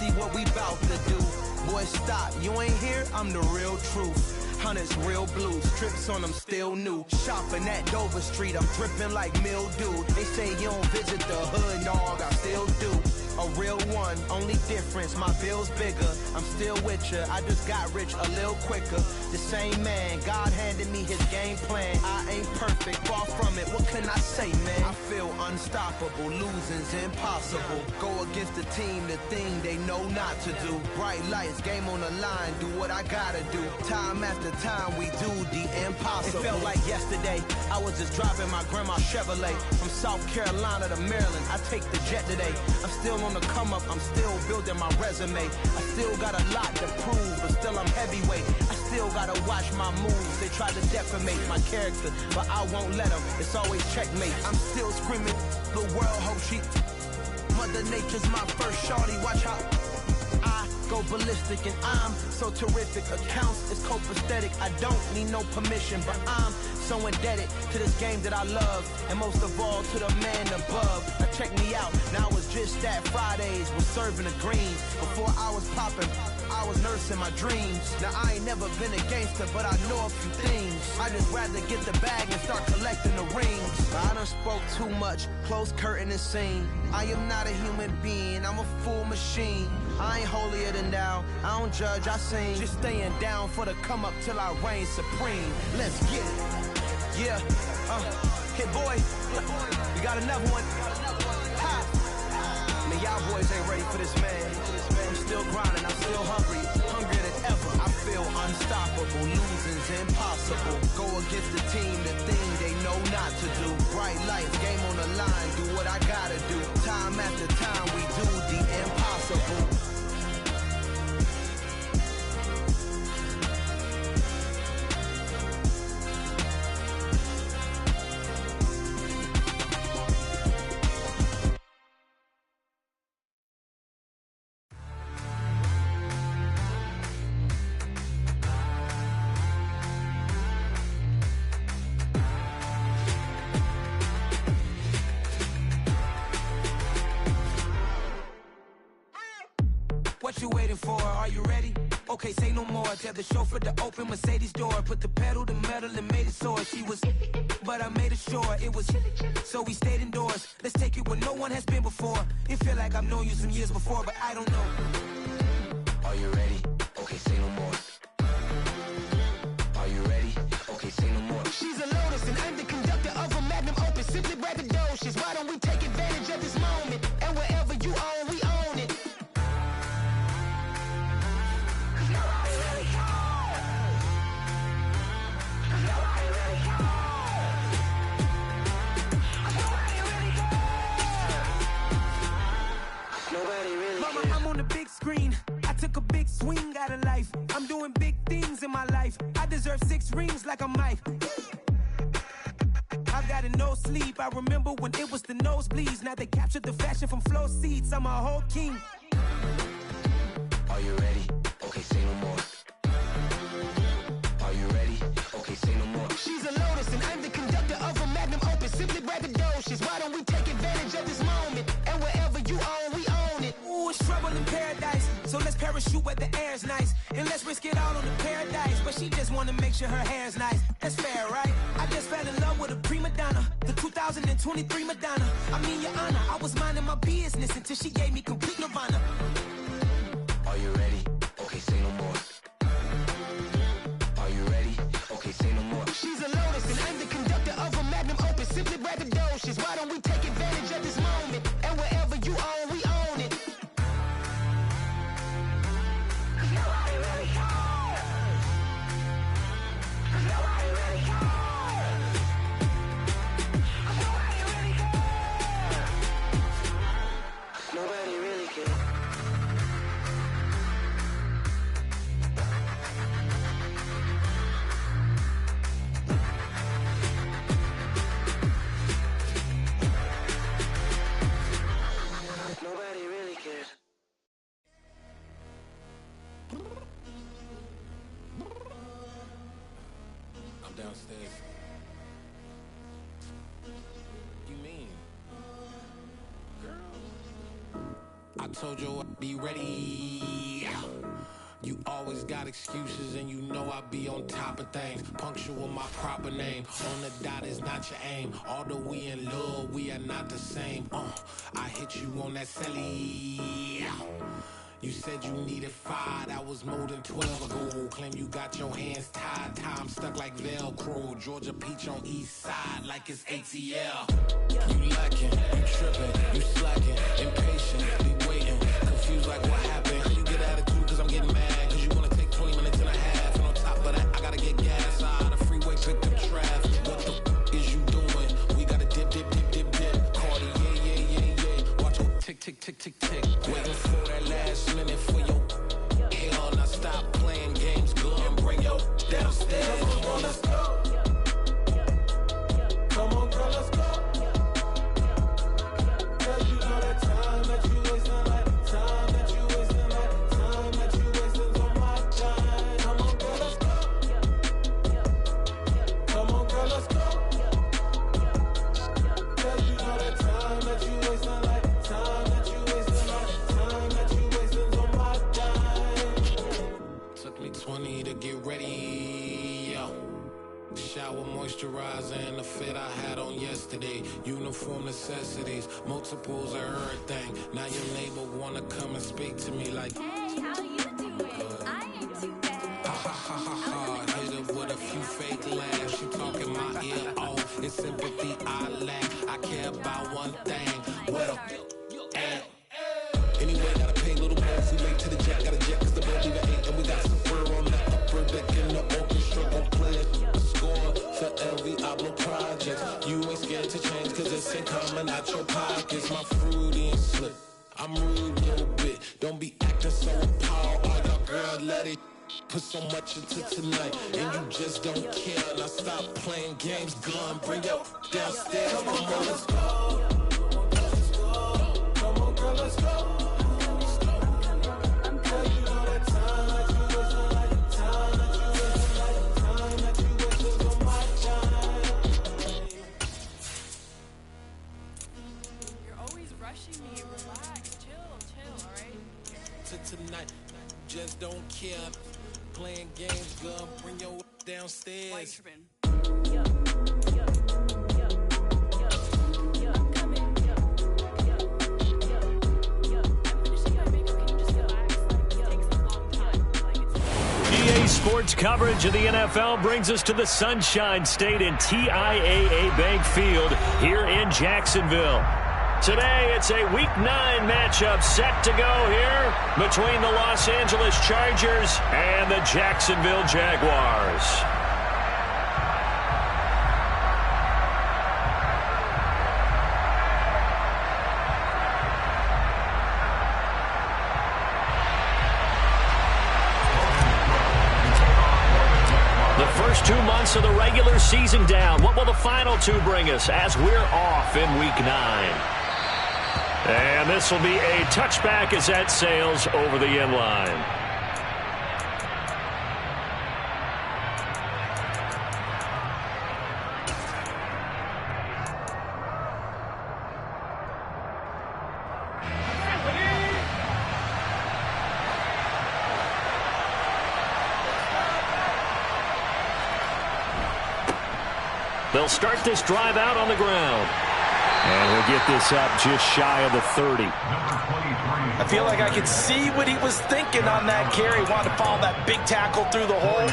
see what we bout to do. Boy, stop, you ain't here, I'm the real truth. Hundreds real blues, strips on them still new. Shopping at Dover Street, I'm dripping like mildew. They say you don't visit the hood, dog, I still do. A real one, only difference, my bill's bigger. I'm still with ya, I just got rich a little quicker. The same man, God handed me his game plan. I ain't perfect, far from it, what can I say, man? I feel unstoppable, losing's impossible. Go against the team, the thing they know not to do. Bright lights, game on the line, do what I gotta do. Time after time, we do the impossible. It felt like yesterday, I was just driving my grandma's Chevrolet. From South Carolina to Maryland, I take the jet today. I'm still on the come up, I'm still building my resume. I still got a lot to prove, but still I'm heavyweight. I still gotta watch my moves. They try to defamate my character, but I won't let them. It's always checkmate. I'm still screaming, the world hope she. Mother Nature's my first shorty, watch how I go ballistic and I'm so terrific. Accounts is copacetic, I don't need no permission, but I'm so indebted to this game that I love, and most of all to the man above. Now check me out, now it's just that Fridays was serving the greens. Before I was popping, I was nursing my dreams. Now I ain't never been a gangster, but I know a few things. I just rather get the bag and start collecting the rings. I done spoke too much, close curtain and scene. I am not a human being, I'm a full machine. I ain't holier than thou, I don't judge, I sing. Just staying down for the come up till I reign supreme. Let's get it. Yeah, Hit Boy, we got another one. Ha. Man, y'all boys ain't ready for this, man. I'm still grinding, I'm still hungry, hungrier than ever. I feel unstoppable, losing's impossible. Go against the team, the thing they know not to do. Bright lights, game on the line, do what I gotta do. Time after time, we do the impossible. What you waiting for? Are you ready? Okay, say no more. Tell the chauffeur to open Mercedes door. Put the pedal to metal and made it soar. She was, but I made it sure it was. So we stayed indoors. Let's take it where no one has been before. It feel like I've known you some years before, but I don't know. Are you ready? Okay, say no more. Are you ready? Okay, say no more. She's a Lotus and I'm the conductor of a Magnum Opus. Simply braggadocious. Why don't we take advantage of this moment? And wherever you own, we own it. Screen. I took a big swing out of life. I'm doing big things in my life. I deserve 6 rings like a Mike. I've got no sleep. I remember when it was the nosebleeds. Now they captured the fashion from flow seats. I'm a whole king. Are you ready? Okay, say no more. Are you ready? Okay, say no more. She's a Lotus and I'm the conductor of a Magnum Opus. Simply braggadocious. Why don't we take advantage of this moment? And wherever you own, we own it. Ooh, it's trouble in paradise. So let's parachute where the air's nice. And let's risk it all on the paradise. But she just wanna make sure her hair's nice. That's fair, right? I just fell in love with a prima donna. The 2023 Madonna. I mean, your honor, I was minding my business until she gave me complete nirvana. Are you ready? Okay, say no more. Are you ready? Okay, say no more. She's a Lotus and I'm the conductor of a Magnum Opus. Simply braggadocious. Why don't we take advantage of this moment? And wherever you own, we own it. Nobody really cares. Nobody really cares. Nobody really cares. Nobody really cares. Nobody really cares. I'm downstairs. You mean? Girl. I told you I'd be ready. You always got excuses and you know I be on top of things. Punctual my proper name. On the dot is not your aim. Although we in love, we are not the same. I hit you on that celly. You said you needed 5, that was more than 12 ago. Claim you got your hands tied, time stuck like Velcro. Georgia Peach on east side like it's ATL. You lacking, you tripping, you slacking, impatient, be waiting, confused like what happened. How you get attitude cause I'm getting mad, cause you wanna take 20 minutes and a half. And on top of that, I gotta get gas out of the freeway, pick up traffic. What the f is you doing? We gotta dip, dip, dip, dip, dip. Cardi, yeah. Watch your tick, tick, tick, tick, tick. Waiting for that last minute for your hell. Now stop playing games, go and bring your downstairs. Come on, let's go. Come on, girl, let's go. Cause you know that time that you wasting, like time that you wasting, like time that you wasting on my time. Come on, girl, let's go. Come on, girl, let's go. Cause you know that time that you wasting, like time that you wasting, like time that you wasting on my time. Took me 20 to get ready, yo. Shower, moisturizer, and the fit I had on yesterday. Uniform necessities, multiples of everything. Now your neighbor wanna come and speak to me like, Hey, how you doing? I ain't too bad. ha ha ha ha ha. Hit her with a few fake laughs. She talking my ear off. It's sympathy I lack. I care about one thing. What up? Anyway, gotta pay a little more if we late to the jet. Got a jet cause the boat even 8. And we got some fur on the upper deck in the orchestra. Gon' play a score for every Ablo project. You ain't scared to change cause it's ain't coming out your pockets. My fruity and slip. I'm rude a little bit. Don't be acting so appalled. Oh, your girl, let it put so much into tonight. And you just don't care. Now stop playing games. Gun, bring your downstairs. Come on, let's go. Come on, girl, let's go. Tonight, just don't care. Playing games, girl, bring your downstairs. EA Sports coverage of the NFL brings us to the Sunshine State in TIAA Bank Field here in Jacksonville. Today, it's a Week 9 matchup set to go here between the Los Angeles Chargers and the Jacksonville Jaguars. The first 2 months of the regular season down. What will the final 2 bring us as we're off in Week 9? And this will be a touchback as that sails over the end line. They'll start this drive out on the ground. And we'll get this up just shy of the 30. I feel like I could see what he was thinking on that carry. Wanted to follow that big tackle through the hole.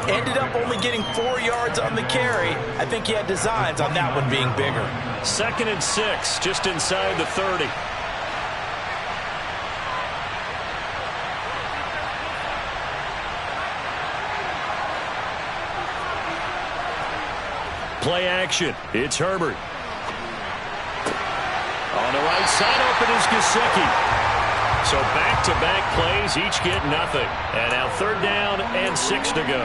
Ended up only getting 4 yards on the carry. I think he had designs on that one being bigger. 2nd and 6, just inside the 30. Play action. It's Herbert. On the right side, open is Gesicki. So back-to-back plays, each get nothing. And now 3rd down and 6 to go.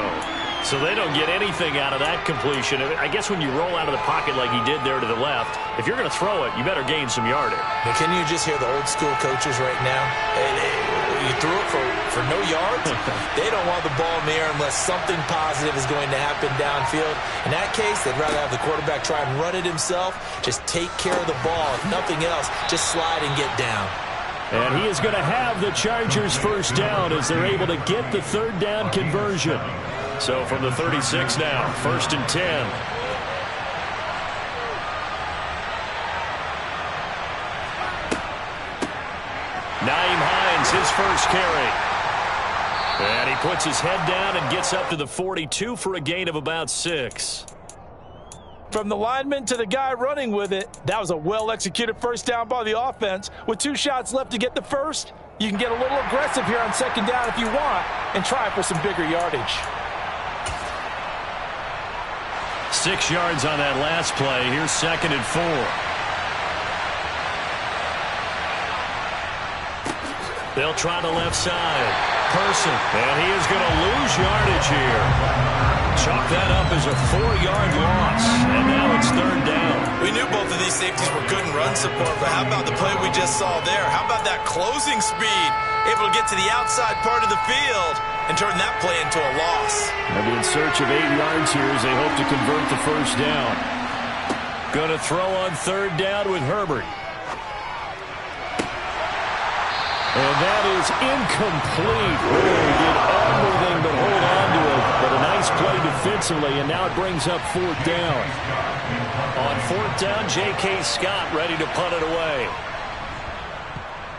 So they don't get anything out of that completion. I guess when you roll out of the pocket like he did there to the left, if you're going to throw it, you better gain some yardage. Can you just hear the old school coaches right now? You threw it for no yards. They don't want the ball in the air unless something positive is going to happen downfield. In that case, they'd rather have the quarterback try and run it himself. Just take care of the ball. If nothing else, just slide and get down. And he is going to have the Chargers first down as they're able to get the third down conversion. So from the 36 now, 1st and 10. Nyheim Hines, his first carry. And he puts his head down and gets up to the 42 for a gain of about 6. From the lineman to the guy running with it, that was a well-executed first down by the offense. With 2 shots left to get the first, you can get a little aggressive here on second down if you want and try for some bigger yardage. 6 yards on that last play. Here's 2nd and 4. They'll try the left side. Person. And he is going to lose yardage here. Chalk that up as a 4-yard loss. And now it's 3rd down. We knew both of these safeties were good in run support, but how about the play we just saw there? How about that closing speed? Able to get to the outside part of the field and turn that play into a loss. They'll be in search of 8 yards here as they hope to convert the first down. Going to throw on 3rd down with Herbert. And that is incomplete. He did everything but hold on to it. But a nice play defensively, and now it brings up 4th down. On 4th down, J.K. Scott ready to punt it away.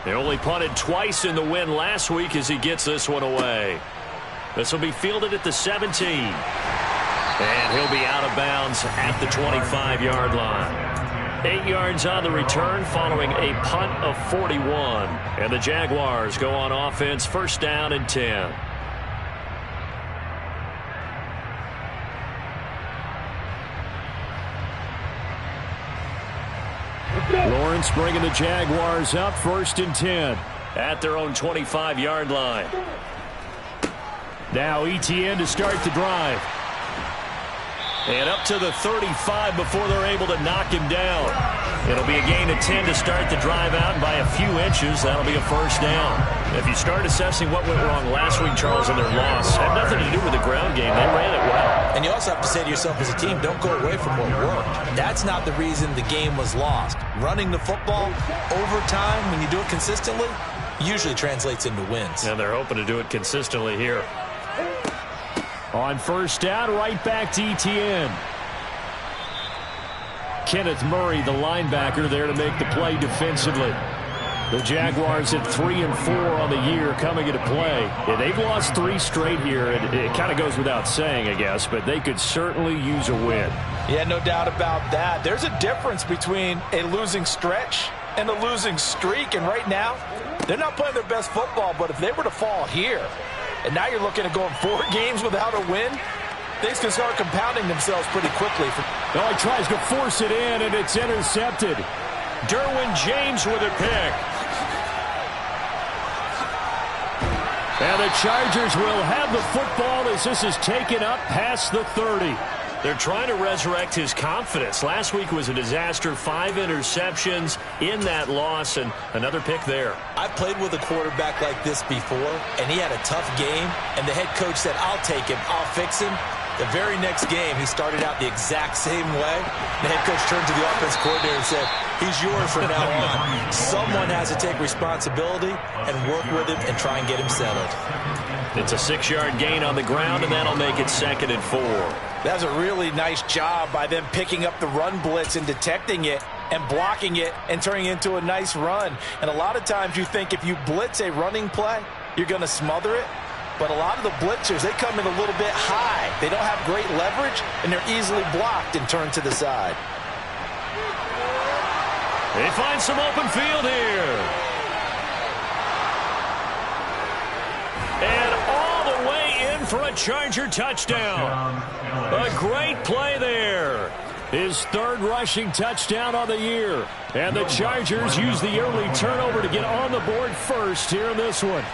They only punted twice in the win last week as he gets this one away. This will be fielded at the 17. And he'll be out of bounds at the 25-yard line. 8 yards on the return following a punt of 41. And the Jaguars go on offense, 1st down and 10. Lawrence bringing the Jaguars up, 1st and 10 at their own 25-yard line. Now Etienne to start the drive. And up to the 35 before they're able to knock him down. It'll be a gain of 10 to start the drive out, and by a few inches, that'll be a 1st down. If you start assessing what went wrong last week, Charles, in their loss, had nothing to do with the ground game. They ran it well. And you also have to say to yourself as a team, don't go away from what worked. That's not the reason the game was lost. Running the football over time, when you do it consistently, usually translates into wins. And they're hoping to do it consistently here. On 1st down, right back to Etienne. Kenneth Murray, the linebacker, there to make the play defensively. The Jaguars at 3-4 on the year coming into play. Yeah, they've lost 3 straight here. It kind of goes without saying, I guess, but they could certainly use a win. Yeah, no doubt about that. There's a difference between a losing stretch and a losing streak, and right now, they're not playing their best football, but if they were to fall here, and now you're looking at going 4 games without a win, things can start compounding themselves pretty quickly. Oh, he tries to force it in, and it's intercepted. Derwin James with a pick. And the Chargers will have the football as this is taken up past the 30. They're trying to resurrect his confidence. Last week was a disaster. 5 interceptions in that loss, and another pick there. I've played with a quarterback like this before, and he had a tough game, and the head coach said, I'll take him, I'll fix him. The very next game, he started out the exact same way. The head coach turned to the offense coordinator and said, he's yours from now on. Someone has to take responsibility and work with him and try and get him settled. It's a 6-yard gain on the ground, and that'll make it 2nd and 4. That was a really nice job by them picking up the run blitz and detecting it and blocking it and turning it into a nice run. And a lot of times you think if you blitz a running play, you're going to smother it. But a lot of the blitzers, they come in a little bit high. They don't have great leverage, and they're easily blocked and turned to the side. They find some open field here. And all the way in for a Charger touchdown. A great play there. His 3rd rushing touchdown on the year. And the Chargers use the early turnover to get on the board first here in this one.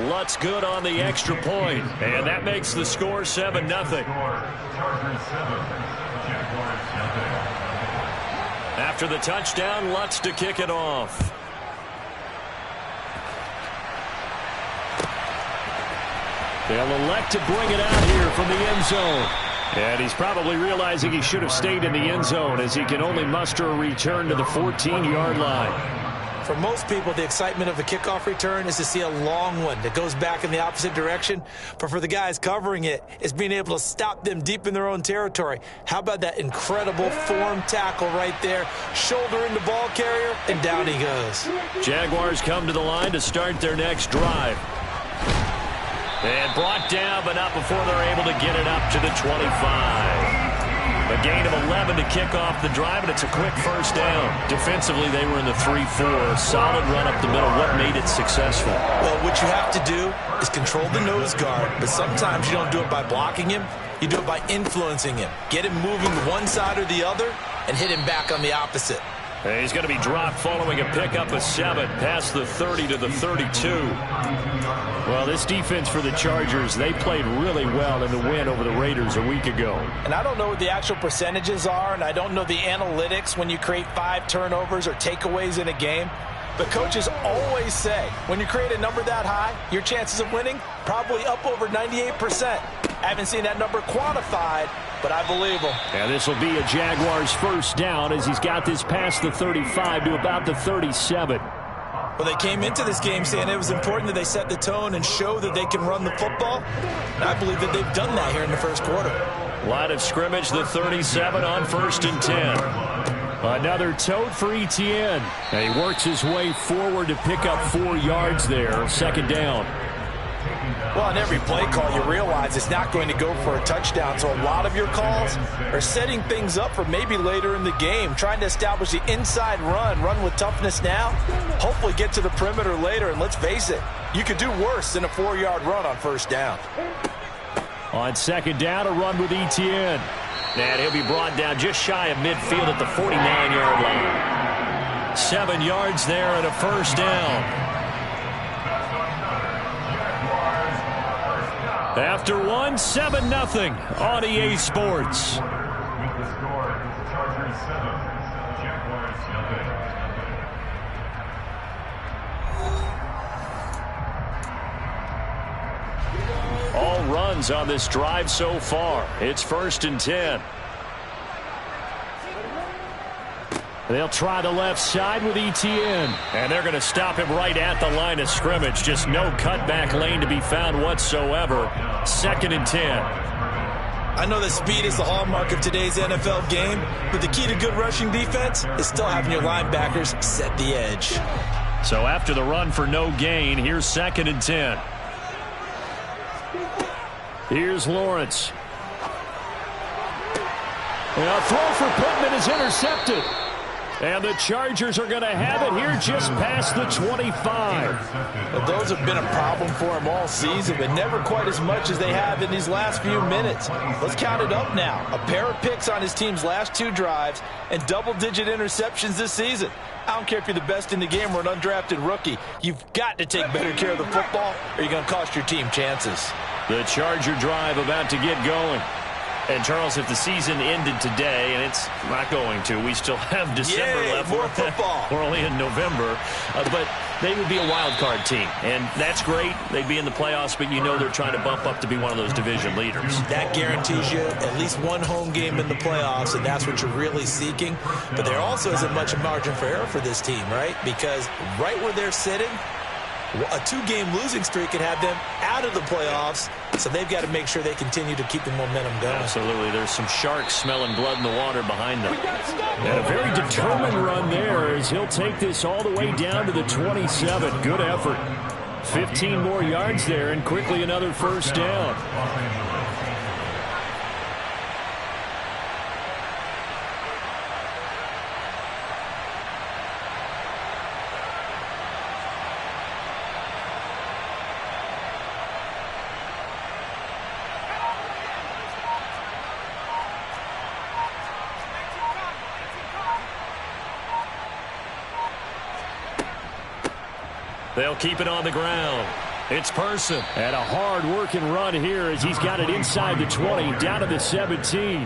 Lutz good on the extra point, and that makes the score 7-0. After the touchdown, Lutz to kick it off. They'll elect to bring it out here from the end zone. And he's probably realizing he should have stayed in the end zone as he can only muster a return to the 14-yard line. For most people, the excitement of a kickoff return is to see a long one that goes back in the opposite direction. But for the guys covering it, it's being able to stop them deep in their own territory. How about that incredible form tackle right there? Shoulder in the ball carrier, and down he goes. Jaguars come to the line to start their next drive. And brought down, but not before they're able to get it up to the 25. A gain of 11 to kick off the drive, and it's a quick first down. Defensively, they were in the 3-4. Solid run up the middle. What made it successful? Well, what you have to do is control the nose guard, but sometimes you don't do it by blocking him. You do it by influencing him. Get him moving one side or the other and hit him back on the opposite. And he's going to be dropped following a pickup of 7 past the 30 to the 32. Well, this defense for the Chargers, they played really well in the win over the Raiders a week ago. And I don't know what the actual percentages are, and I don't know the analytics when you create 5 turnovers or takeaways in a game. But coaches always say, when you create a number that high, your chances of winning probably up over 98%. I haven't seen that number quantified, but I believe him. Yeah, this will be a Jaguars first down as he's got this past the 35 to about the 37. Well, they came into this game saying it was important that they set the tone and show that they can run the football. And I believe that they've done that here in the first quarter. Line of scrimmage, the 37 on 1st and 10. Another tote for Etienne. And he works his way forward to pick up 4 yards there. Second down. Well, on every play call, you realize it's not going to go for a touchdown. So a lot of your calls are setting things up for maybe later in the game, trying to establish the inside run with toughness now, hopefully get to the perimeter later. And let's face it, you could do worse than a 4-yard run on first down. On second down, a run with Etienne. And he'll be brought down just shy of midfield at the 49-yard line. 7 yards there and a first down. After 1, 7-0 on EA Sports. All runs on this drive so far. It's 1st and 10. They'll try the left side with Etienne. And they're going to stop him right at the line of scrimmage. Just no cutback lane to be found whatsoever. 2nd and 10. I know that speed is the hallmark of today's NFL game, but the key to good rushing defense is still having your linebackers set the edge. So after the run for no gain, here's 2nd and 10. Here's Lawrence. And a throw for Pittman is intercepted. And the Chargers are going to have it here just past the 25. Well, those have been a problem for him all season, but never quite as much as they have in these last few minutes. Let's count it up now. A pair of picks on his team's last 2 drives and double-digit interceptions this season. I don't care if you're the best in the game or an undrafted rookie. You've got to take better care of the football or you're going to cost your team chances. The Charger drive about to get going. And, Charles, if the season ended today, and it's not going to, we still have December left. More football. We're only in November. But they would be a wild card team. And that's great. They'd be in the playoffs, but you know they're trying to bump up to be one of those division leaders. That guarantees you at least one home game in the playoffs, and that's what you're really seeking. But there also isn't much of margin for error for this team, right? Because right where they're sitting, a 2-game losing streak could have them out of the playoffs, so they've got to make sure they continue to keep the momentum going. Absolutely. There's some sharks smelling blood in the water behind them. And a very determined run there as he'll take this all the way down to the 27. Good effort. 15 more yards there and quickly another first down. They'll keep it on the ground. It's Person. And a hard-working run here as he's got it inside the 20, down to the 17.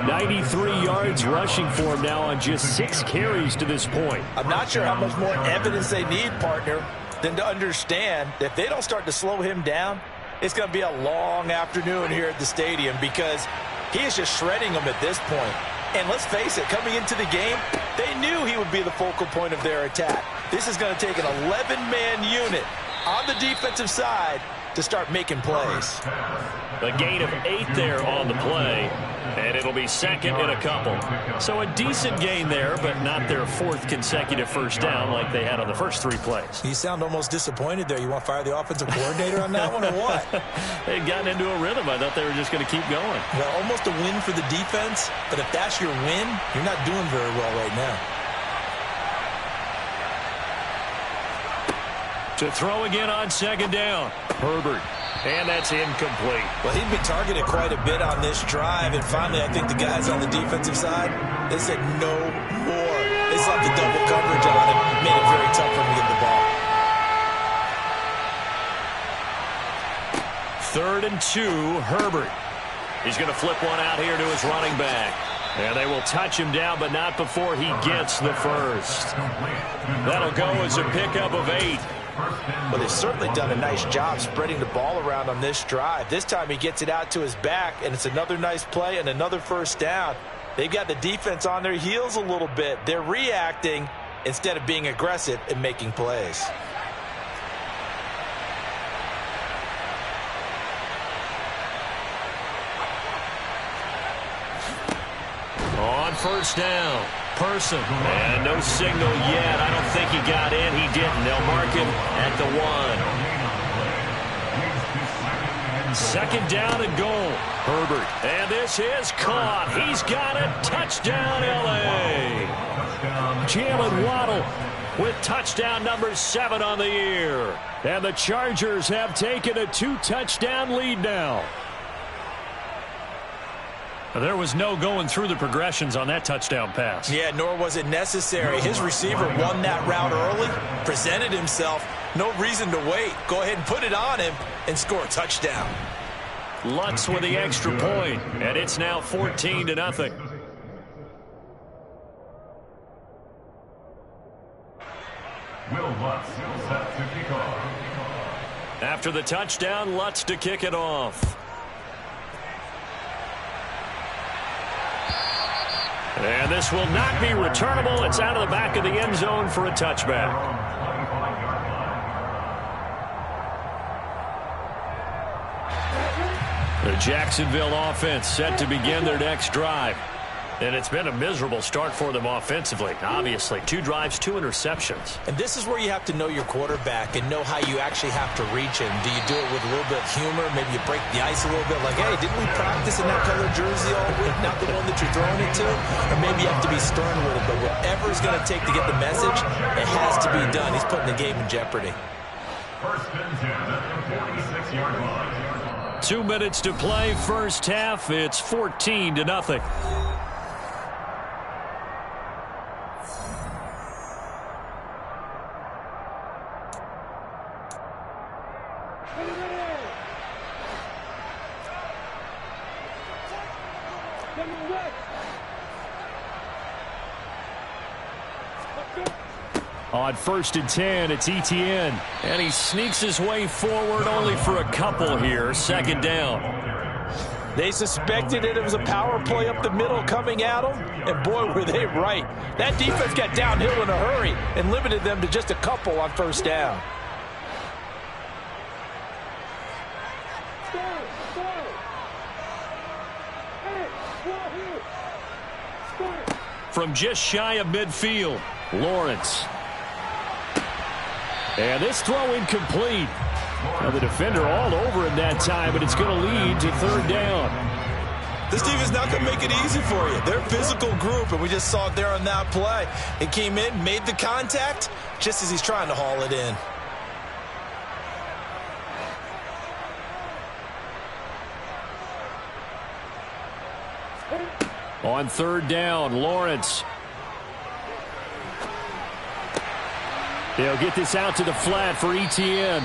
93 yards rushing for him now on just 6 carries to this point. I'm not sure how much more evidence they need, partner, than to understand that if they don't start to slow him down, it's going to be a long afternoon here at the stadium because He is just shredding them at this point. And let's face it, coming into the game, they knew he would be the focal point of their attack. This is going to take an 11-man unit on the defensive side to start making plays. A gain of 8 there on the play, and it'll be second in a couple. So a decent gain there, but not their 4th consecutive first down like they had on the first 3 plays. You sound almost disappointed there. You want to fire the offensive coordinator on that one or what? They'd gotten into a rhythm. I thought they were just going to keep going. Well, almost a win for the defense, but if that's your win, you're not doing very well right now. To throw again on second down. Herbert. And that's incomplete. Well, he'd been targeted quite a bit on this drive, and finally I think the guys on the defensive side, they said no more. They slapped the double coverage on him, made it very tough for him to get the ball. 3rd and 2, Herbert. He's going to flip one out here to his running back. And they will touch him down, but not before he gets the first. That'll go as a pickup of 8. Well, they've certainly done a nice job spreading the ball around on this drive. This time he gets it out to his back, and it's another nice play and another first down. They've got the defense on their heels a little bit. They're reacting instead of being aggressive and making plays. On first down, Person. And no signal yet. I don't think he got in. He didn't. They'll mark him at the 1. Second down and goal. Herbert. And this is caught. He's got it. Touchdown, L.A. Jalen Waddle with touchdown number 7 on the year. And the Chargers have taken a 2-touchdown lead now. There was no going through the progressions on that touchdown pass. Yeah, nor was it necessary. His receiver won that route early, presented himself. No reason to wait. Go ahead and put it on him and score a touchdown. Lutz with the extra point, and it's now 14-0. Will Lutz set to kick off. After the touchdown, Lutz to kick it off. And this will not be returnable. It's out of the back of the end zone for a touchback. The Jacksonville offense set to begin their next drive. And it's been a miserable start for them offensively. Obviously, 2 drives, 2 interceptions. And this is where you have to know your quarterback and know how you actually have to reach him. Do you do it with a little bit of humor? Maybe you break the ice a little bit, like, hey, didn't we practice in that color jersey all week, not the one that you're throwing it to? Or maybe you have to be stern with it. But whatever it's going to take to get the message, it has to be done. He's putting the game in jeopardy. First and 10 at the 46-yard line. 2 minutes to play, first half. It's 14-0. On 1st and 10, it's Etienne. And he sneaks his way forward only for a couple here. Second down. They suspected it was a power play up the middle coming at them, and boy, were they right. That defense got downhill in a hurry and limited them to just a couple on first down. From just shy of midfield, Lawrence. And this throw incomplete. Now the defender all over him that time, but it's going to lead to 3rd down. This team is not going to make it easy for you. They're a physical group, and we just saw it there on that play. It came in, made the contact, just as he's trying to haul it in. On 3rd down, Lawrence. They'll get this out to the flat for Etienne.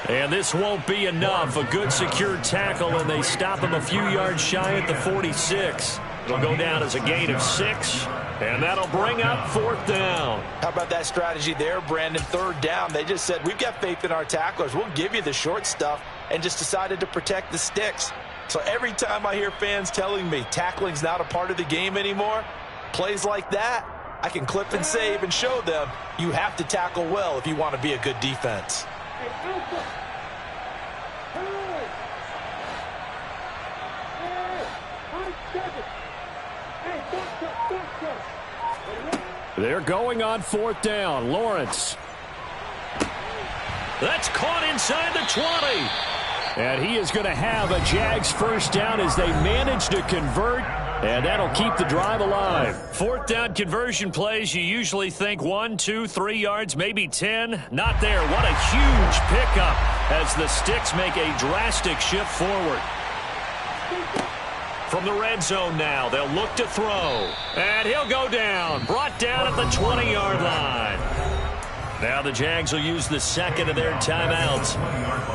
And this won't be enough. A good secured tackle, and they stop him a few yards shy at the 46. It'll go down as a gain of 6, and that'll bring up 4th down. How about that strategy there, Brandon? 3rd down. They just said, we've got faith in our tacklers. We'll give you the short stuff, and just decided to protect the sticks. So every time I hear fans telling me tackling's not a part of the game anymore, plays like that, I can clip and save and show them you have to tackle well if you want to be a good defense. They're going on 4th down. Lawrence. That's caught inside the 20. And he is going to have a Jags first down as they manage to convert. And that'll keep the drive alive. 4th down conversion plays, you usually think 1, 2, 3 yards, maybe 10. Not there. What a huge pickup as the Sticks make a drastic shift forward. From the red zone now, they'll look to throw. And he'll go down. Brought down at the 20-yard line. Now the Jags will use the second of their timeouts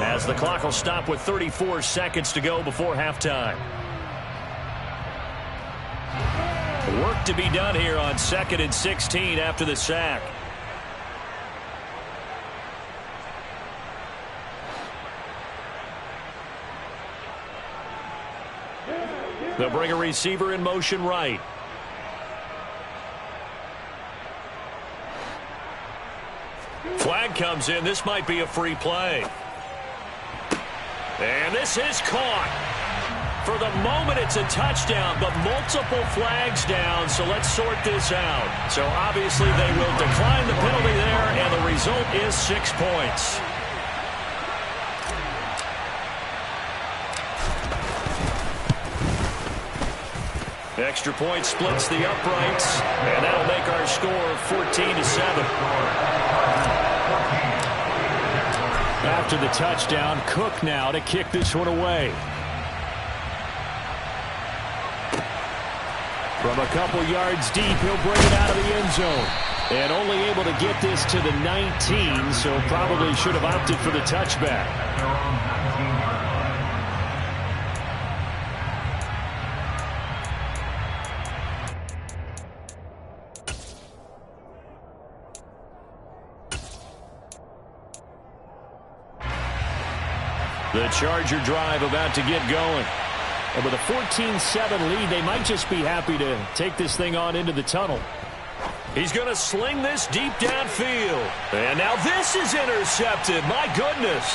as the clock will stop with 34 seconds to go before halftime. Work to be done here on 2nd and 16 after the sack. They'll bring a receiver in motion right. Flag comes in. This might be a free play. And this is caught. For the moment, it's a touchdown, but multiple flags down, so let's sort this out. So obviously they will decline the penalty there, and the result is 6 points. Extra point splits the uprights, and that'll make our score 14-7. After the touchdown, Cook now to kick this one away. From a couple yards deep, he'll bring it out of the end zone. And only able to get this to the 19, so probably should have opted for the touchback. The Charger drive about to get going. And with a 14-7 lead, they might just be happy to take this thing on into the tunnel. He's going to sling this deep downfield. And now this is intercepted. My goodness.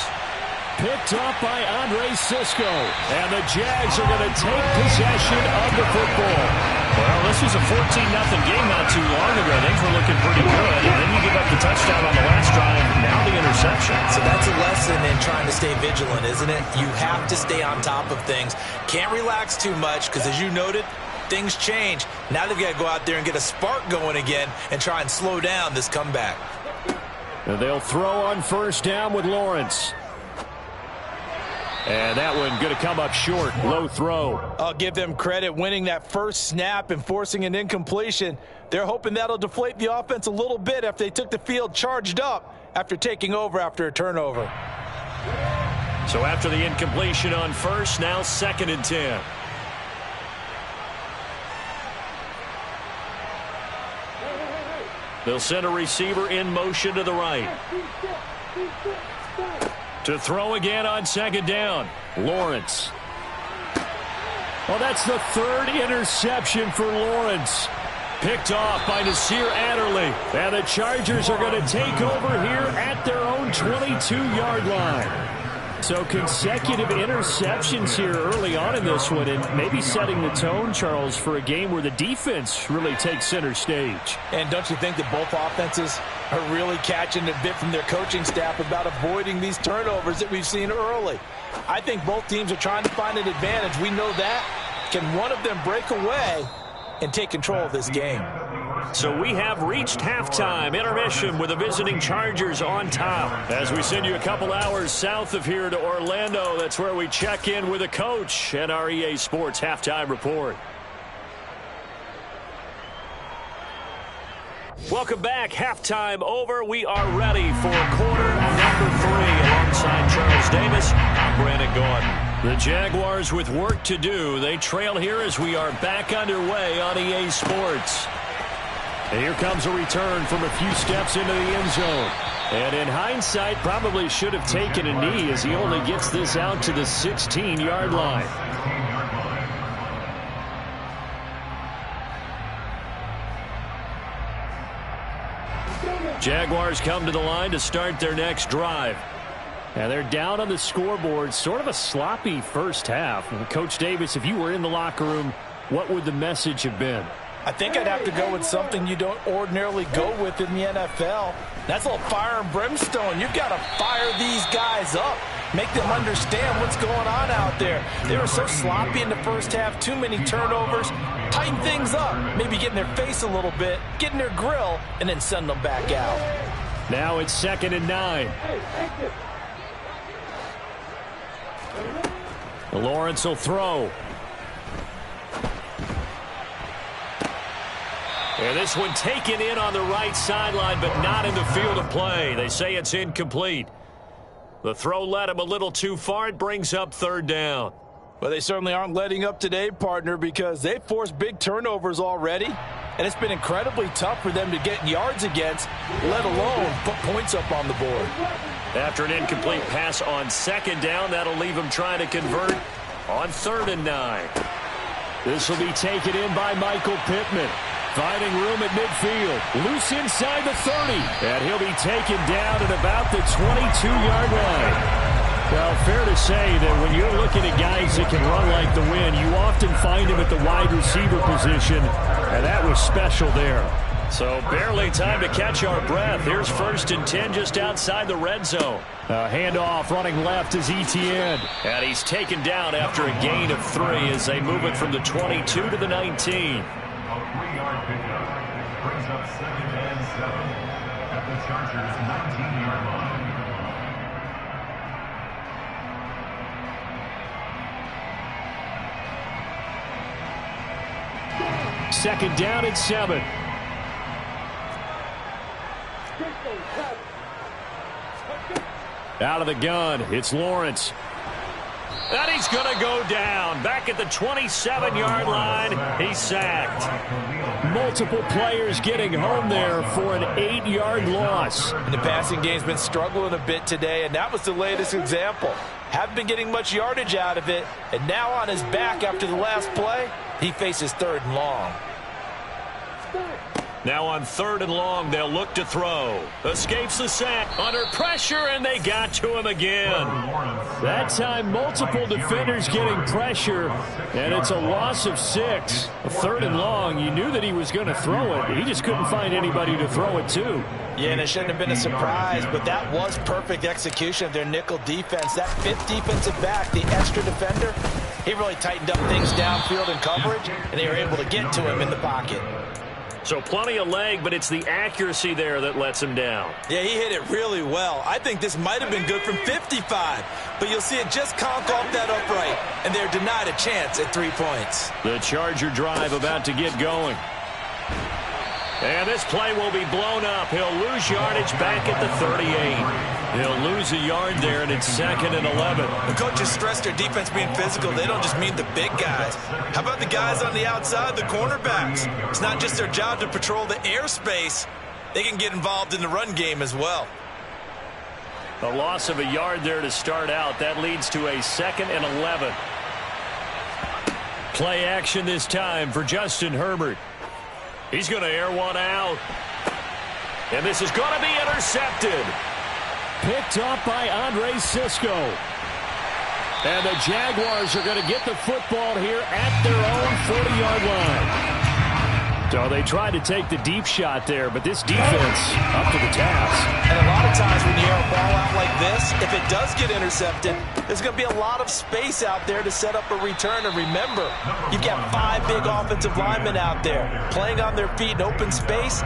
Picked up by Andre Cisco. And the Jags are going to take possession of the football. Well, this was a 14-0 game not too long ago. Things were looking pretty good. And then you give up the touchdown on the last drive. Now the interception. So that's a lesson in trying to stay vigilant, isn't it? You have to stay on top of things. Can't relax too much because, as you noted, things change. Now they've got to go out there and get a spark going again and try and slow down this comeback. And they'll throw on first down with Lawrence. And that one going to come up short. Low throw. I'll give them credit winning that first snap and forcing an incompletion. They're hoping that'll deflate the offense a little bit after they took the field charged up after taking over after a turnover. So after the incompletion on first, now 2nd and 10. They'll send a receiver in motion to the right. To throw again on 2nd down. Lawrence. Well, that's the 3rd interception for Lawrence. Picked off by Nasir Adderley. And the Chargers are going to take over here at their own 22-yard line. So consecutive interceptions here early on in this one, and maybe setting the tone, Charles, for a game where the defense really takes center stage. And don't you think that both offenses are really catching a bit from their coaching staff about avoiding these turnovers that we've seen early? I think both teams are trying to find an advantage. We know that. Can one of them break away and take control of this game? So we have reached halftime. Intermission with the visiting Chargers on top. As we send you a couple hours south of here to Orlando, that's where we check in with a coach at our EA Sports Halftime Report. Welcome back. Halftime over. We are ready for quarter number 3 alongside Charles Davis. I'm Brandon Gordon. The Jaguars with work to do. They trail here as we are back underway on EA Sports. And here comes a return from a few steps into the end zone. And in hindsight, probably should have taken a knee as he only gets this out to the 16-yard line. Jaguars come to the line to start their next drive. And they're down on the scoreboard. Sort of a sloppy first half. And Coach Davis, if you were in the locker room, what would the message have been? I think I'd have to go with something you don't ordinarily go with in the NFL. That's a little fire and brimstone. You've got to fire these guys up. Make them understand what's going on out there. They were so sloppy in the first half. Too many turnovers. Tighten things up. Maybe get in their face a little bit. Get in their grill. And then send them back out. Now it's 2nd and 9. Lawrence will throw. And this one taken in on the right sideline, but not in the field of play. They say it's incomplete. The throw led him a little too far. It brings up 3rd down. Well, they certainly aren't letting up today, partner, because they've forced big turnovers already. And it's been incredibly tough for them to get yards against, let alone put points up on the board. After an incomplete pass on 2nd down, that'll leave him trying to convert on 3rd and 9. This will be taken in by Michael Pittman. Finding room at midfield. Loose inside the 30. And he'll be taken down at about the 22-yard line. Well, fair to say that when you're looking at guys that can run like the wind, you often find him at the wide receiver position, and that was special there. So barely time to catch our breath. Here's 1st and 10 just outside the red zone. Handoff running left is Etienne. And he's taken down after a gain of 3 as they move it from the 22 to the 19. A 3-yard pickup brings up 2nd and 7 at the Chargers' 19-yard line. Second down and 7. Out of the gun, it's Lawrence. And he's going to go down. Back at the 27-yard line, he's sacked. Multiple players getting home there for an 8-yard loss. And the passing game's been struggling a bit today, and that was the latest example. Haven't been getting much yardage out of it, and now on his back after the last play, he faces 3rd and long. Now on 3rd and long, they'll look to throw. Escapes the sack. Under pressure, and they got to him again. That time, multiple defenders getting pressure, and it's a loss of 6. 3rd and long, you knew that he was going to throw it. He just couldn't find anybody to throw it to. Yeah, and it shouldn't have been a surprise, but that was perfect execution of their nickel defense. That 5th defensive back, the extra defender, he really tightened up things downfield in coverage, and they were able to get to him in the pocket. So plenty of leg, but it's the accuracy there that lets him down. Yeah, he hit it really well. I think this might have been good from 55, but you'll see it just conk off that upright, and they're denied a chance at 3 points. The Charger drive about to get going. And this play will be blown up. He'll lose yardage back at the 38. He'll lose a yard there, and it's 2nd and 11. The coaches stress their defense being physical. They don't just mean the big guys. How about the guys on the outside, the cornerbacks? It's not just their job to patrol the airspace. They can get involved in the run game as well. A loss of a yard there to start out. That leads to a 2nd and 11. Play action this time for Justin Herbert. He's going to air one out. And this is going to be intercepted. Picked up by Andre Cisco. And the Jaguars are going to get the football here at their own 40-yard line. So they tried to take the deep shot there, but this defense up to the task. And a lot of times when you air a ball out like this, if it does get intercepted, there's going to be a lot of space out there to set up a return. And remember, you've got 5 big offensive linemen out there playing on their feet in open space.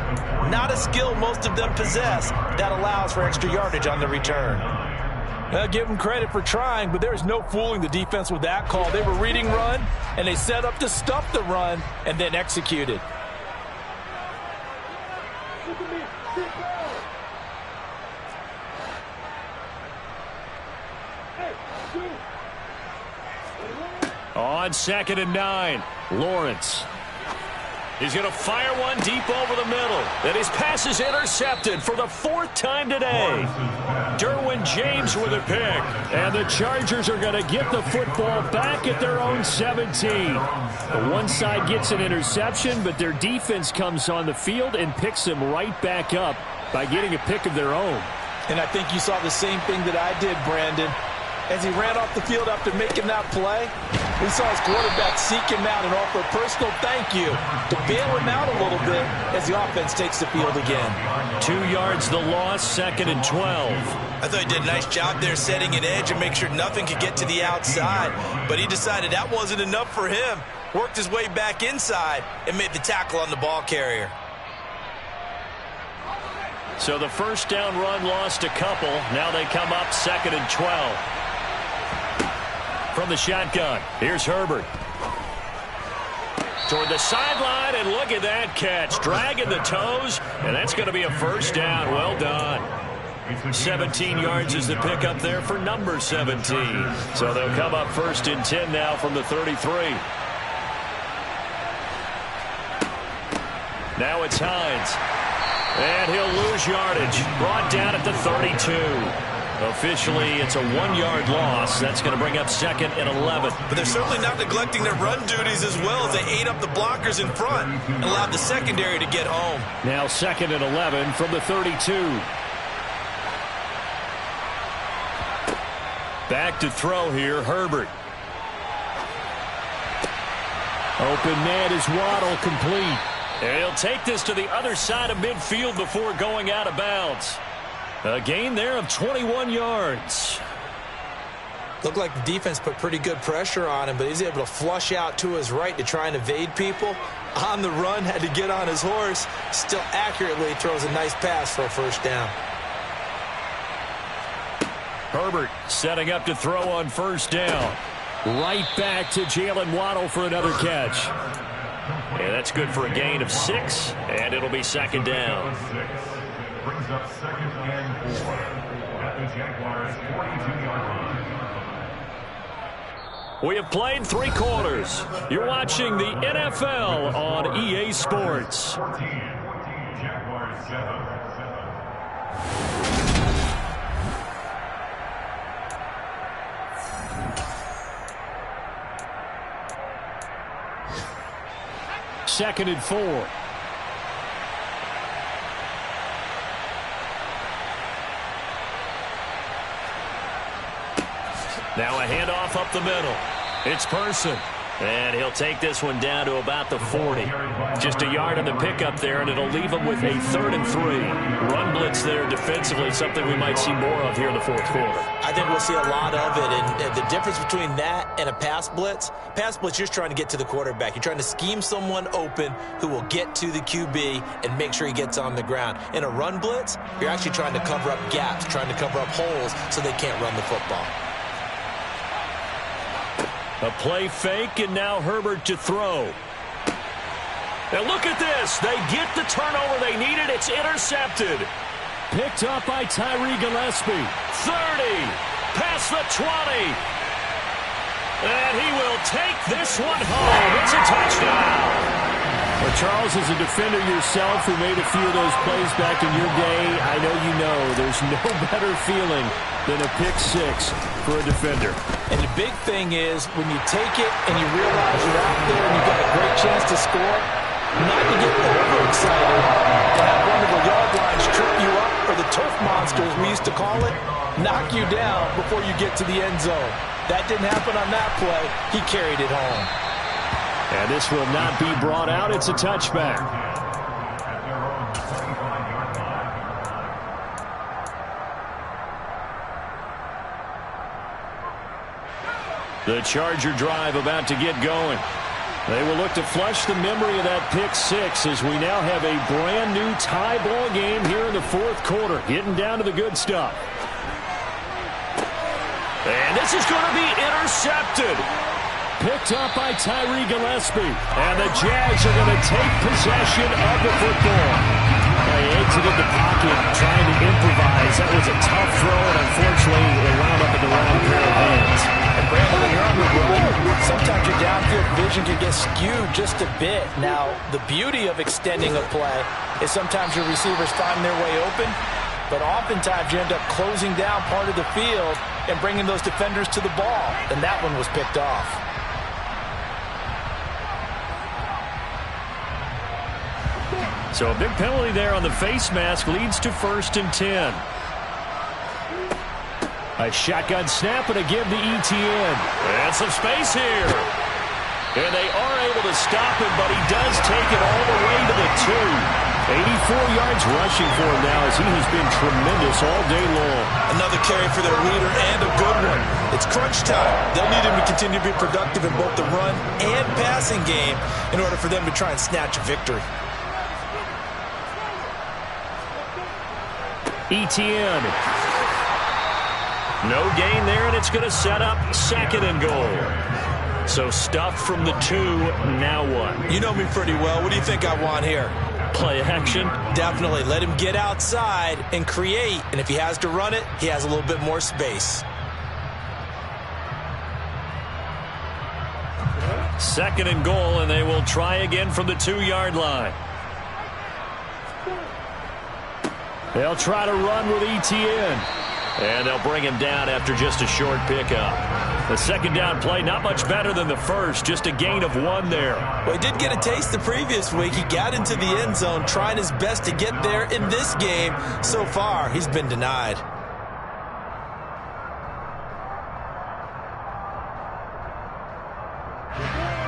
Not a skill most of them possess that allows for extra yardage on the return. Well, give them credit for trying, but there's no fooling the defense with that call. They were reading run, and they set up to stuff the run and then executed. On 2nd and 9, Lawrence. He's going to fire one deep over the middle. And his pass is intercepted for the fourth time today. Derwin James with a pick. And the Chargers are going to get the football back at their own 17. The one side gets an interception, but their defense comes on the field and picks them right back up by getting a pick of their own. And I think you saw the same thing that I did, Brandon. As he ran off the field after making that play, we saw his quarterback seek him out and offer a personal thank you to bail him out a little bit as the offense takes the field again. 2 yards the loss, 2nd and 12. I thought he did a nice job there setting an edge and make sure nothing could get to the outside. But he decided that wasn't enough for him. Worked his way back inside and made the tackle on the ball carrier. So the first down run lost a couple. Now they come up 2nd and 12. From the shotgun, here's Herbert. Toward the sideline, and look at that catch. Dragging the toes, and that's going to be a first down. Well done. 17 yards is the pickup there for number 17. So they'll come up 1st and 10 now from the 33. Now it's Hines. And he'll lose yardage. Brought down at the 32. Officially, it's a 1-yard loss. That's going to bring up 2nd and 11. But they're certainly not neglecting their run duties as well as they ate up the blockers in front and allowed the secondary to get home. Now 2nd and 11 from the 32. Back to throw here, Herbert. Open man is Waddle, complete. And he'll take this to the other side of midfield before going out of bounds. A gain there of 21 yards. Looked like the defense put pretty good pressure on him, but he's able to flush out to his right to try and evade people. On the run, had to get on his horse. Still accurately throws a nice pass for a first down. Herbert setting up to throw on first down. Right back to Jalen Waddle for another catch. And that's good for a gain of 6, and it'll be 2nd down. Brings up 2nd and 4 at the Jaguars' 42-yard line. We have played 3 quarters. You're watching the NFL on EA Sports. 14, Jaguars 7. Second and 4. Now a handoff up the middle. It's Person. And he'll take this one down to about the 40. Just a yard on the pickup there, and it'll leave him with a 3rd and 3. Run blitz there defensively, something we might see more of here in the 4th quarter. I think we'll see a lot of it, and the difference between that and a pass blitz, you're just trying to get to the quarterback. You're trying to scheme someone open who will get to the QB and make sure he gets on the ground. In a run blitz, you're actually trying to cover up gaps, trying to cover up holes so they can't run the football. A play fake, and now Herbert to throw. And look at this. They get the turnover they needed. It's intercepted. Picked up by Tyree Gillespie. 30. Past the 20. And he will take this one home. It's a touchdown. Well, Charles, as a defender yourself who made a few of those plays back in your day, I know you know there's no better feeling than a pick 6 for a defender. And the big thing is when you take it and you realize you're out there and you've got a great chance to score, not to get overexcited, to have one of the yard lines trip you up, or the turf monsters we used to call it, knock you down before you get to the end zone. That didn't happen on that play. He carried it home. And this will not be brought out. It's a touchback. The Charger drive about to get going. They will look to flush the memory of that pick 6 as we now have a brand new tie ball game here in the 4th quarter. Getting down to the good stuff. And this is going to be intercepted. Picked up by Tyree Gillespie. And the Jags are going to take possession of the football. They exited the pocket trying to improvise. That was a tough throw, and unfortunately, it wound up in the wrong pair of hands. And Brandon, when you're on the run, sometimes your downfield vision can get skewed just a bit. Now, the beauty of extending a play is sometimes your receivers find their way open, but oftentimes you end up closing down part of the field and bringing those defenders to the ball, and that one was picked off. So a big penalty there on the face mask leads to 1st and 10. A shotgun snap and a give to Etienne. And some space here. And they are able to stop him, but he does take it all the way to the 2. 84 yards rushing for him now as he has been tremendous all day long. Another carry for their leader and a good one. It's crunch time. They'll need him to continue to be productive in both the run and passing game in order for them to try and snatch a victory. Etienne. No gain there, and it's going to set up 2nd and goal. So stuffed from the 2, now what? You know me pretty well. What do you think I want here? Play action? Definitely. Let him get outside and create. And if he has to run it, he has a little bit more space. 2nd and goal, and they will try again from the 2-yard line. They'll try to run with Etienne. And they'll bring him down after just a short pickup. The 2nd down play, not much better than the first, just a gain of 1 there. Well, he did get a taste the previous week. He got into the end zone, trying his best to get there in this game. So far, he's been denied.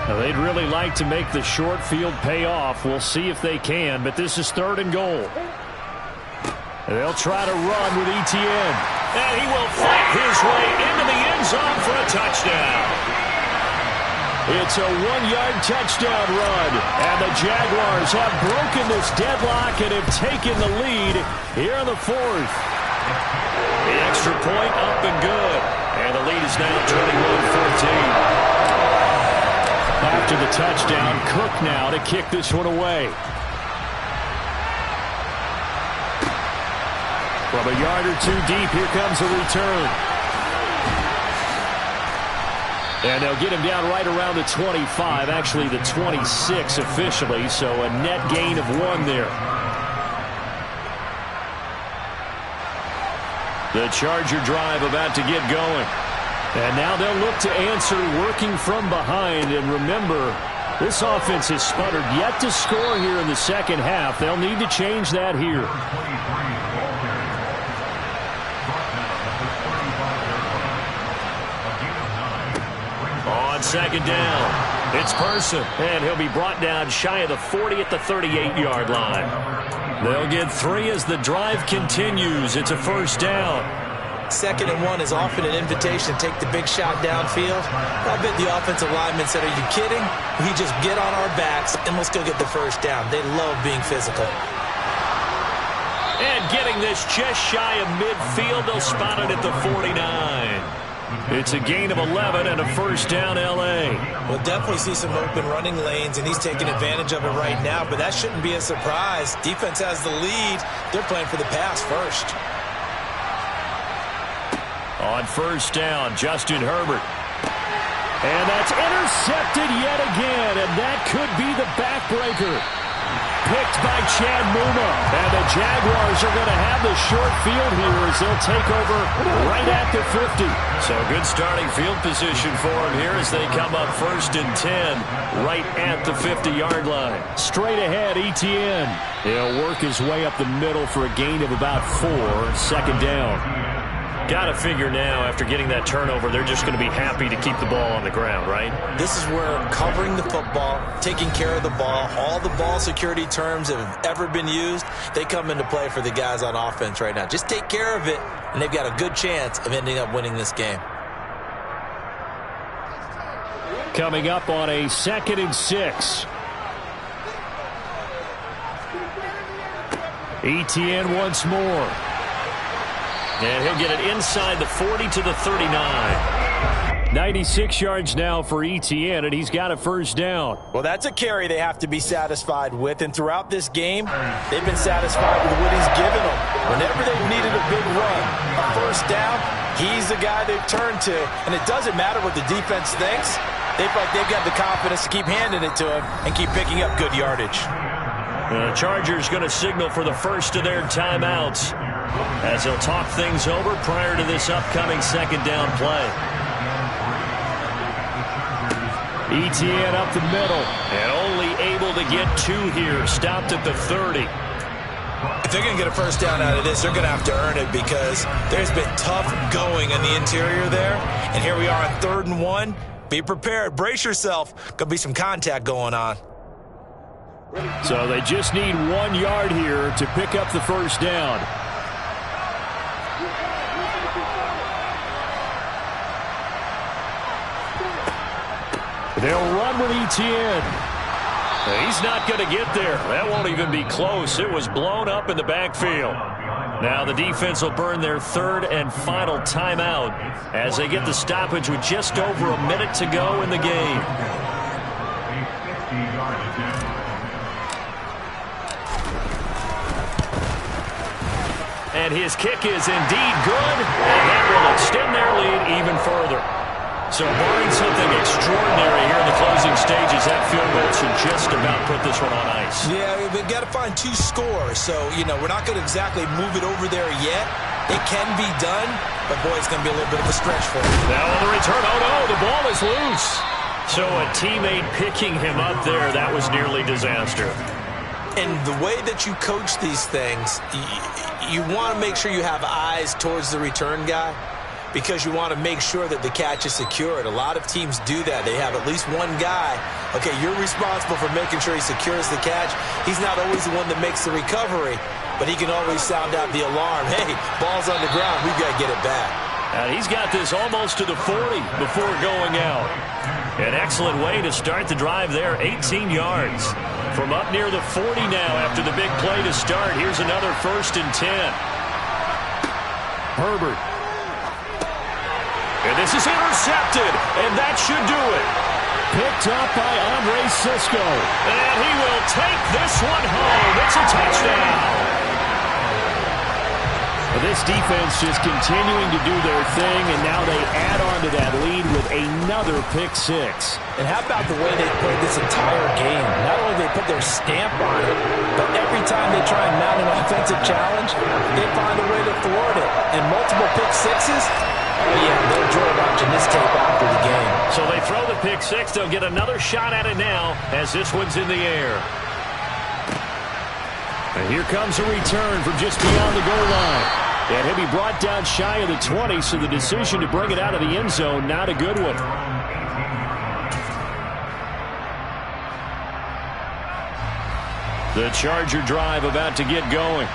Now, they'd really like to make the short field pay off. We'll see if they can, but this is 3rd and goal. They'll try to run with Etienne. And he will fight his way into the end zone for a touchdown. It's a 1-yard touchdown run. And the Jaguars have broken this deadlock and have taken the lead here in the 4th. The extra point up and good. And the lead is now 21-14. After the touchdown, Cook now to kick this one away. From a yard or 2 deep, here comes a return. And they'll get him down right around the 25, actually the 26 officially, so a net gain of 1 there. The Charger drive about to get going. And now they'll look to answer working from behind. And remember, this offense has sputtered yet to score here in the 2nd half. They'll need to change that here. On 2nd down, it's Person, and he'll be brought down shy of the 40 at the 38-yard line. They'll get 3 as the drive continues. It's a 1st down. 2nd and 1 is often an invitation to take the big shot downfield. I bet the offensive lineman said, "Are you kidding? We just get on our backs and let's go get the 1st down." They love being physical. And getting this just shy of midfield, they'll spot it at the 49. It's a gain of 11 and a 1st down, L.A. We'll definitely see some open running lanes, and he's taking advantage of it right now, but that shouldn't be a surprise. Defense has the lead. They're playing for the pass first. On 1st down, Justin Herbert. And that's intercepted yet again, and that could be the backbreaker. Picked by Chad Muma. And the Jaguars are going to have the short field here as they'll take over right at the 50. So good starting field position for them here as they come up 1st and 10 right at the 50-yard line. Straight ahead, Etienne. He'll work his way up the middle for a gain of about 4, 2nd down. Got to figure now, after getting that turnover, they're just going to be happy to keep the ball on the ground, right? This is where covering the football, taking care of the ball, all the ball security terms that have ever been used, they come into play for the guys on offense right now. Just take care of it, and they've got a good chance of ending up winning this game. Coming up on a 2nd and 6. Etienne once more. And he'll get it inside the 40 to the 39. 96 yards now for Etienne, and he's got a 1st down. Well, that's a carry they have to be satisfied with, and throughout this game, they've been satisfied with what he's given them. Whenever they've needed a big run, a 1st down, he's the guy they've turned to, and it doesn't matter what the defense thinks. they feel like they've got the confidence to keep handing it to him and keep picking up good yardage. The Chargers going to signal for the first of their timeouts as they'll talk things over prior to this upcoming second down play. ETN up the middle and only able to get 2 here. Stopped at the 30. If they're going to get a first down out of this, they're going to have to earn it because there's been tough going in the interior there. And here we are on 3rd and 1. Be prepared. Brace yourself. Going to be some contact going on. So they just need 1 yard here to pick up the first down. They'll run with ETN. He's not going to get there. That won't even be close. It was blown up in the backfield. Now the defense will burn their 3rd and final timeout as they get the stoppage with just over a minute to go in the game. And his kick is indeed good, and that will extend their lead even further. So barring something extraordinary here in the closing stages, that field goal should just about put this one on ice. Yeah, we've got to find 2 scores. So, we're not going to exactly move it over there yet. It can be done, but, boy, it's going to be a little bit of a stretch for him. Now on the return, oh, no, the ball is loose. So a teammate picking him up there, that was nearly disaster. And the way that you coach these things, you want to make sure you have eyes towards the return guy because you want to make sure that the catch is secured. A lot of teams do that. They have at least one guy. Okay, you're responsible for making sure he secures the catch. He's not always the one that makes the recovery, but he can always sound out the alarm. Hey, ball's on the ground. We've got to get it back. And he's got this almost to the 40 before going out. An excellent way to start the drive there, 18 yards. From up near the 40 now after the big play to start. Here's another 1st and 10. Herbert. And this is intercepted, and that should do it. Picked up by Andre Cisco. And he will take this one home. It's a touchdown. This defense just continuing to do their thing, and now they add on to that lead with another pick 6. And how about the way they played this entire game? Not only did they put their stamp on it, but every time they try and mount an offensive challenge, they find a way to thwart it. And multiple pick 6s, oh yeah, they'll enjoy watching this tape after the game. So they throw the pick 6. They'll get another shot at it now as this one's in the air. And here comes a return from just beyond the goal line. And he'll be brought down shy of the 20, so the decision to bring it out of the end zone, not a good one. The Charger drive about to get going.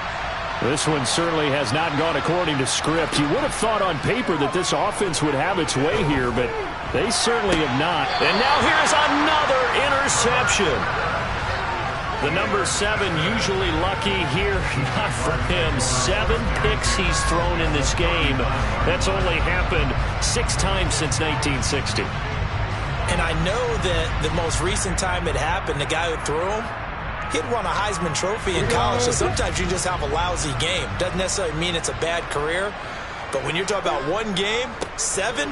This one certainly has not gone according to script. You would have thought on paper that this offense would have its way here, but they certainly have not. And now here's another interception. The number 7 usually lucky here, not for him. 7 picks he's thrown in this game. That's only happened 6 times since 1960. And I know that the most recent time it happened, the guy who threw him, he'd won a Heisman Trophy in college, so sometimes you just have a lousy game. Doesn't necessarily mean it's a bad career, but when you're talking about 1 game, 7,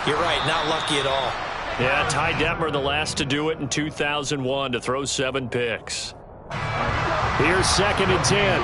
you're right, not lucky at all. Yeah, Ty Detmer, the last to do it in 2001, to throw 7 picks. Here's 2nd and 10.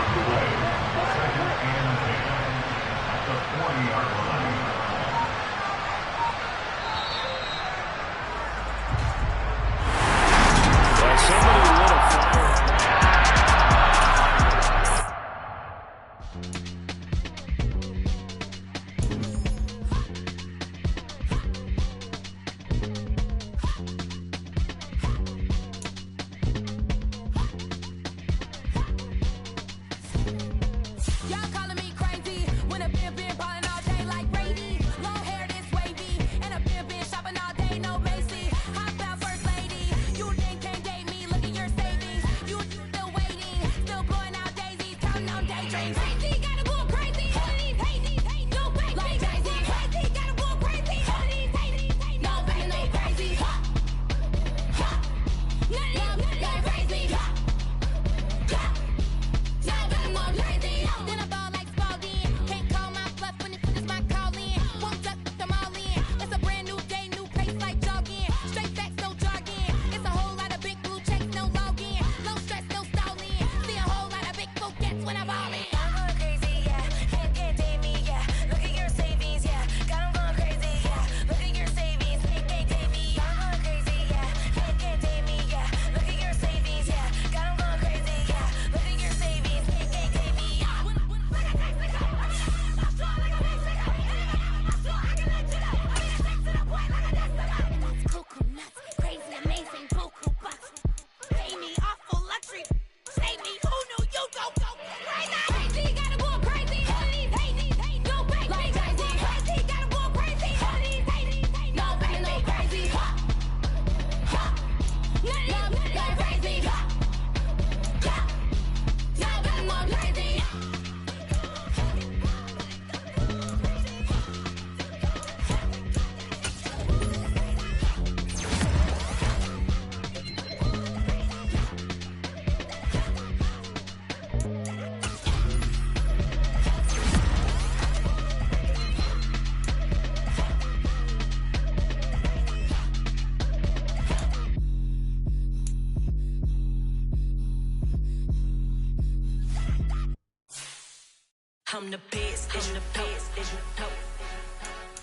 I'm the best, and you know.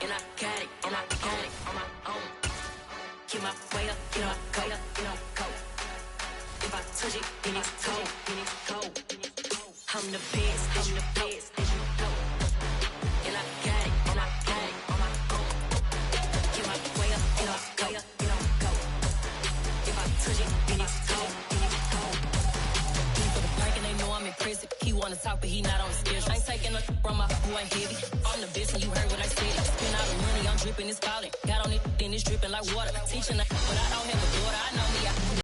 And I got it, and I own it on my own. Get my way up, you know, go. If I touch it, then it's cold. I'm the best, and you know. And I got it, and I own it on my own. Get my way up, you know, go. If I touch it, then it's cold. For the prank and they know I'm in prison. He wanna talk, but he not on the schedule. I ain't taking a from my who ain't heavy. I'm the best, and you heard what I said. Spend all the money, I'm dripping, it's falling. Got on it, then it's dripping like water. Teaching, but I don't have a daughter. I know me.